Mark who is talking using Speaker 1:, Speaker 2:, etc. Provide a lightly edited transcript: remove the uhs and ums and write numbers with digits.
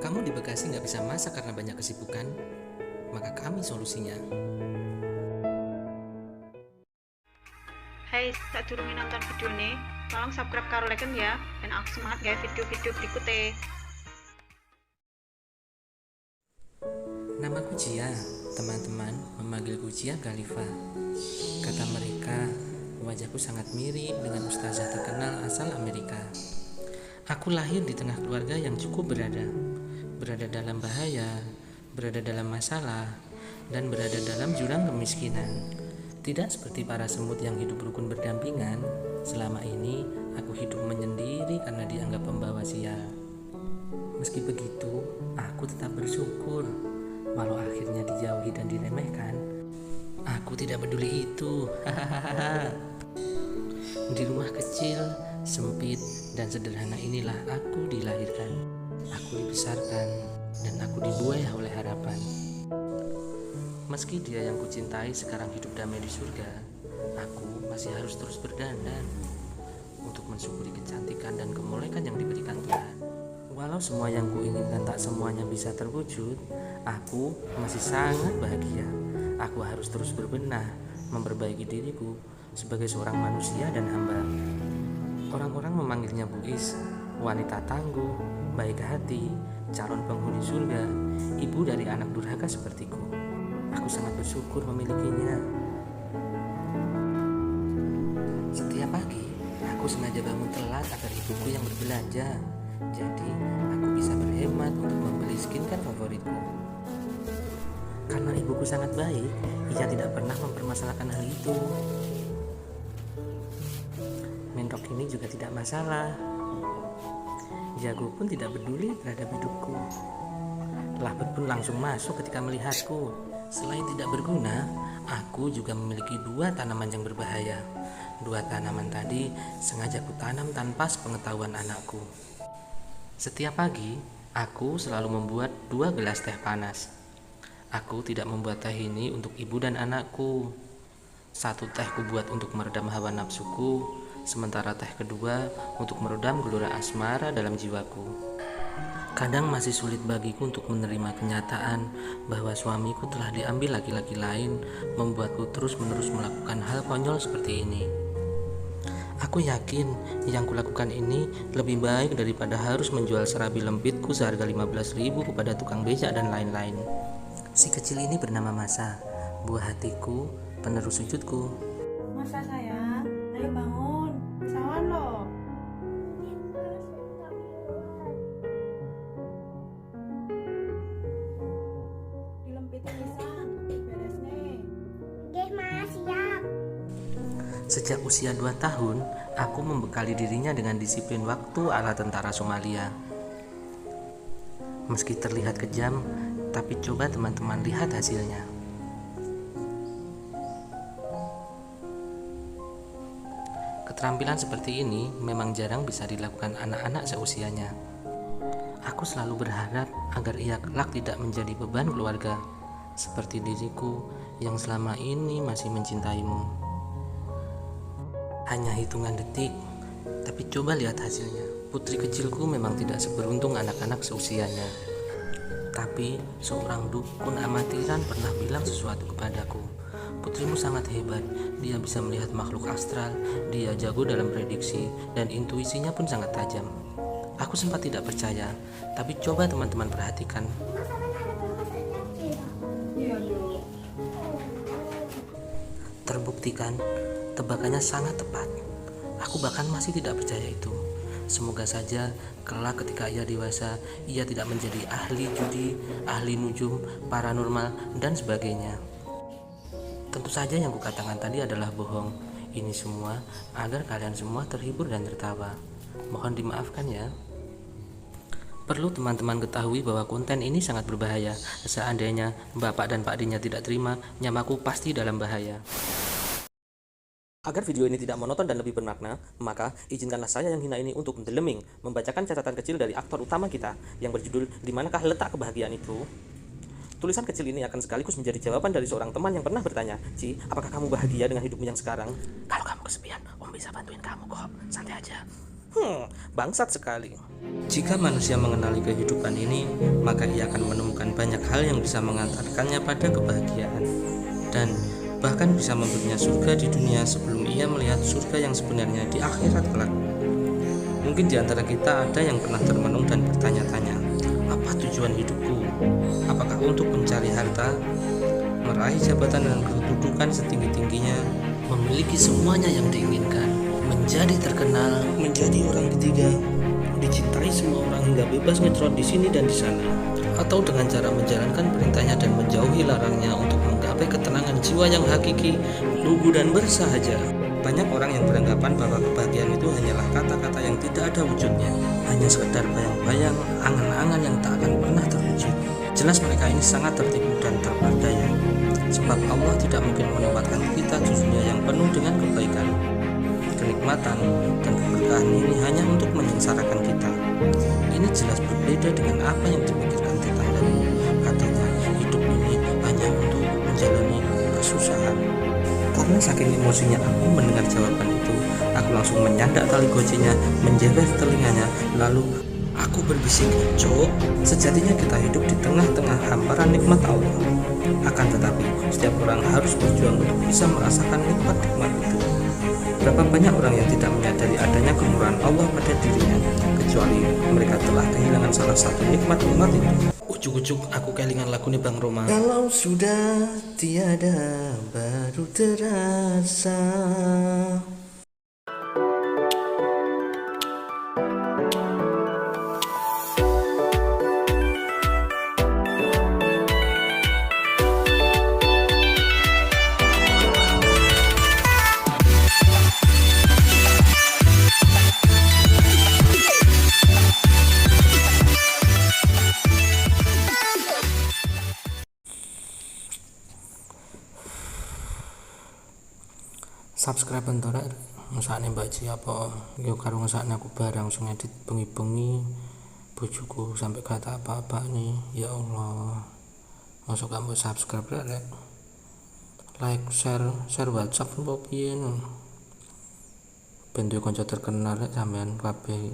Speaker 1: kamu di Bekasi nggak bisa masak karena banyak kesibukan? Maka kami solusinya.
Speaker 2: Hai, tak durungi nonton video nih, tolong subscribe karo like ya, dan aku semangat gawe video-video berikutnya.
Speaker 1: Namaku Cia, teman-teman memanggilku Cia Khalifa. Kata mereka, wajahku sangat mirip dengan ustazah terkenal asal Amerika. Aku lahir di tengah keluarga yang cukup berada dalam bahaya, berada dalam masalah, dan berada dalam jurang kemiskinan. Tidak seperti para semut yang hidup rukun berdampingan, selama ini aku hidup menyendiri karena dianggap pembawa sial. Meski begitu, aku tetap bersyukur. Walau akhirnya dijauhi dan diremehkan, aku tidak peduli itu. Di rumah kecil, sempit, dan sederhana inilah aku dilahirkan. Aku dibesarkan, dan aku dibuai oleh harapan. Meski dia yang kucintai sekarang hidup damai di surga, aku masih harus terus berdandan untuk mensyukuri kecantikan dan kemolekan yang diberikan Tuhan. Walau semua yang kuinginkan tak semuanya bisa terwujud, aku masih sangat bahagia. Aku harus terus berbenah, memperbaiki diriku sebagai seorang manusia dan hamba. Orang-orang memanggilnya Bu Is, wanita tangguh, baik hati, calon penghuni surga, ibu dari anak durhaka sepertiku. Aku sangat bersyukur memilikinya. Setiap pagi, aku sengaja bangun telat agar ibuku yang berbelanja. Jadi, aku bisa berhemat untuk membeli skincare favoritku. Karena ibuku sangat baik, ia tidak pernah mempermasalahkan hal itu. Mentok ini juga tidak masalah. Jago pun tidak peduli terhadap hidupku. Labet pun langsung masuk ketika melihatku. Selain tidak berguna, aku juga memiliki 2 tanaman yang berbahaya. 2 tanaman tadi sengaja kutanam tanpa sepengetahuan anakku. Setiap pagi, aku selalu membuat 2 gelas teh panas. Aku tidak membuat teh ini untuk ibu dan anakku. 1 teh kubuat untuk meredam hawa nafsuku, sementara teh kedua untuk meredam gelora asmara dalam jiwaku. Kadang masih sulit bagiku untuk menerima kenyataan bahwa suamiku telah diambil laki-laki lain, membuatku terus-menerus melakukan hal konyol seperti ini. Aku yakin yang kulakukan ini lebih baik daripada harus menjual serabi lembitku seharga 15.000 kepada tukang becak dan lain-lain. Si kecil ini bernama Masa, buah hatiku, penerus sujudku.
Speaker 2: Masa sayang, ayo bangun, sawan loh. Dilempitin pisan, beres nih.
Speaker 3: Oke mas, siap.
Speaker 1: Sejak usia 2 tahun, aku membekali dirinya dengan disiplin waktu ala tentara Somalia. Meski terlihat kejam, tapi coba teman-teman lihat hasilnya. Keterampilan seperti ini memang jarang bisa dilakukan anak-anak seusianya. Aku selalu berharap agar ia kelak tidak menjadi beban keluarga, seperti diriku yang selama ini masih mencintaimu. Hanya hitungan detik, tapi coba lihat hasilnya. Putri kecilku memang tidak seberuntung anak-anak seusianya. Tapi seorang dukun amatiran pernah bilang sesuatu kepadaku. Putrimu sangat hebat, dia bisa melihat makhluk astral, dia jago dalam prediksi, dan intuisinya pun sangat tajam. Aku sempat tidak percaya, tapi coba teman-teman perhatikan. Terbuktikan, tebakannya sangat tepat. Aku bahkan masih tidak percaya itu. Semoga saja kelak ketika ia dewasa, ia tidak menjadi ahli judi, ahli nujum, paranormal, dan sebagainya. Tentu saja yang kukatakan tadi adalah bohong. Ini semua agar kalian semua terhibur dan tertawa. Mohon dimaafkan ya. Perlu teman-teman ketahui bahwa konten ini sangat berbahaya. Seandainya bapak dan pak D-nya tidak terima, nyamaku pasti dalam bahaya. Agar video ini tidak monoton dan lebih bermakna, maka izinkanlah saya yang hina ini untuk mendeleming, membacakan catatan kecil dari aktor utama kita yang berjudul "Di manakah letak kebahagiaan itu?". Tulisan kecil ini akan sekaligus menjadi jawaban dari seorang teman yang pernah bertanya, "Ci, apakah kamu bahagia dengan hidupmu yang sekarang?" "Kalau kamu kesepian, Om bisa bantuin kamu kok, santai aja." Bangsat sekali. Jika manusia mengenali kehidupan ini, maka ia akan menemukan banyak hal yang bisa mengantarkannya pada kebahagiaan dan bahkan bisa memberinya surga di dunia sebelum ia melihat surga yang sebenarnya di akhirat kelak. Mungkin di antara kita ada yang pernah termenung dan bertanya-tanya, apa tujuan hidupku? Apakah untuk mencari harta, meraih jabatan dan kedudukan setinggi-tingginya, memiliki semuanya yang diinginkan, menjadi terkenal, menjadi orang ketiga, dicintai semua orang hingga bebas ngedrop di sini dan di sana, atau dengan cara menjalankan perintahnya dan menjauhi larangnya untuk menggapai ketenangan jiwa yang hakiki, lugu dan bersahaja. Banyak orang yang beranggapan bahwa kebahagiaan itu hanyalah kata-kata yang tidak ada wujudnya, hanya sekedar bayang-bayang, angan-angan yang tak akan pernah terwujud. Jelas mereka ini sangat tertipu dan terperdaya, sebab Allah tidak mungkin menempatkan kita di dunia yang penuh dengan kebaikan, kenikmatan, dan keberkahan ini hanya untuk menyengsarakan kita. Ini jelas berbeda dengan apa yang dipikirkan tetanggamu. Katanya hidup ini hanya untuk menjalani kesusahan. Karena saking emosinya aku mendengar jawaban itu, aku langsung menyandak tali gocinya, menjeber telinganya, lalu aku berbisik, "Cok, sejatinya kita hidup di tengah-tengah hamparan nikmat Allah. Akan tetapi, setiap orang harus berjuang untuk bisa merasakan nikmat-nikmat itu. Berapa banyak orang yang tidak menyadari adanya kemurahan Allah pada dirinya, kecuali mereka telah kehilangan salah satu nikmat-nikmat itu." Ujuk-ujuk aku kelingan lagu nih Bang Roma. Kalau sudah tiada baru terasa. Subscribe bentar ngesakne Mbak Ci apa yo karo ngesakne aku barang sing edit bengi-bengi bojoku sampai kata apa-apa nih. Ya Allah, masuk kamu subscribe rek, like, share WhatsApp apa piye no ben duwe kanca terkenal rek sampean kabeh.